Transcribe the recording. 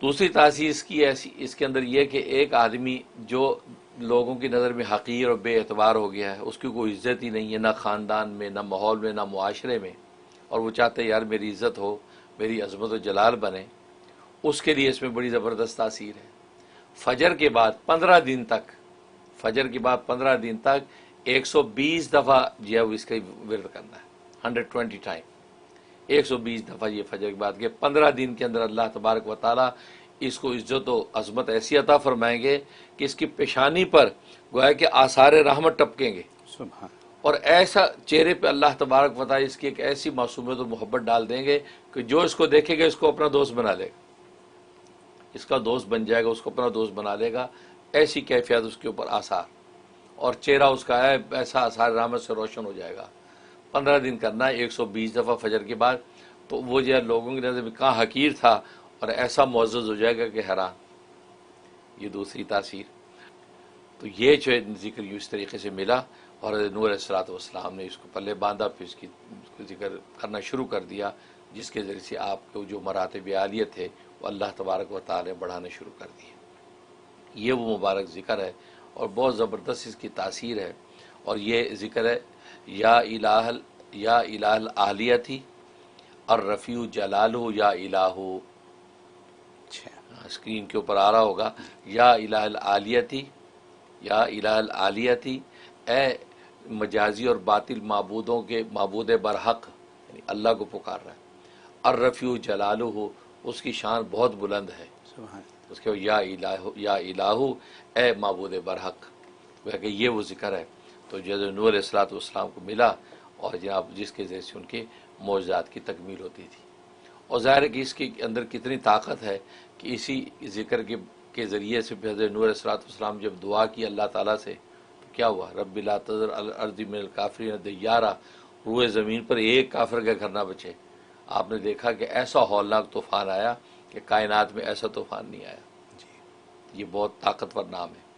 دوسری تاثیر اس کے اندر یہ کہ ایک آدمی جو لوگوں کی نظر میں حقیر اور بے اعتبار ہو گیا ہے، اس کی کوئی عزت ہی نہیں ہے، نہ خاندان میں، نہ ماحول میں، نہ معاشرے میں، اور وہ چاہتے ہیں یار میری عزت ہو، میری عظمت و جلال بنے، اس کے لیے اس میں بڑی زبردست تاثیر ہے۔ فجر کے بعد 15 دن تک 120 دفعہ جو ہے وہ اس کا ورد کرنا ہے، 120 ٹائم، 120 دفعہ یہ فجر کے بعد کہ 15 دن کے اندر اللہ تبارک و تعالی اس کو عزت و عظمت ایسی عطا فرمائیں گے کہ اس کی پیشانی پر گویا کہ آثار رحمت ٹپکیں گے، سبحان اور ایسا چہرے پہ اللہ تبارک و تعالی اس کی ایک ایسی معصومیت اور محبت ڈال دیں گے کہ جو اس کو دیکھے گا اس کو اپنا دوست بنا لے گا، اس کا دوست بن جائے گا، اس کو اپنا دوست بنا لے گا، ایسی کیفیت اس کے اوپر آثار، اور چہرہ اس کا ہے ایسا آثار رحمت سے روشن ہو جائے گا۔ 15 دن کرنا ہے 120 دفعہ فجر کے بعد، تو وہ جو ہے لوگوں کی نظر میں کہاں حقیر تھا اور ایسا معزز ہو جائے گا کہ حیران۔ یہ دوسری تاثیر۔ تو یہ جو ہے ذکر اس طریقے سے ملا، اور حضرت نوح علیہ السلام نے اس کو پلے باندھا، پھر اس کو ذکر کرنا شروع کر دیا، جس کے ذریعے سے آپ کو جو مراتب عالیہ تھے وہ اللہ تبارک و تعالی نے بڑھانے شروع کر دیے۔ یہ وہ مبارک ذکر ہے اور بہت زبردست اس کی تاثیر ہے، اور یہ ذکر ہے یا الہ العالیتی الرفیع جلالہ یا الہ، اسکرین کے اوپر آ رہا ہوگا، یا الہ العالیتی، یا الہ العالیتی، اے مجازی اور باطل معبودوں کے معبود برحق، یعنی اللہ کو پکار رہا ہے، الرفیع جلالہ، اس کی شان بہت بلند ہے، سبحان اس کے یا الہ اے معبود برحق، کہ یہ وہ ذکر ہے تو جیسے نوح علیہ السلام کو ملا، اور جناب جس کے ذریعے سے ان کے معجزات کی تکمیل ہوتی تھی، اور ظاہر ہے کہ اس کے اندر کتنی طاقت ہے کہ اسی ذکر کے ذریعے سے حضرت نوح علیہ السلام جب دعا کی اللہ تعالیٰ سے تو کیا ہوا، رب لا تذر علی الارض من الکافرین دیارا، روئے زمین پر ایک کافر کا گھر نہ بچے۔ آپ نے دیکھا کہ ایسا ہولناک طوفان آیا کہ کائنات میں ایسا طوفان نہیں آیا۔ یہ بہت طاقتور نام ہے۔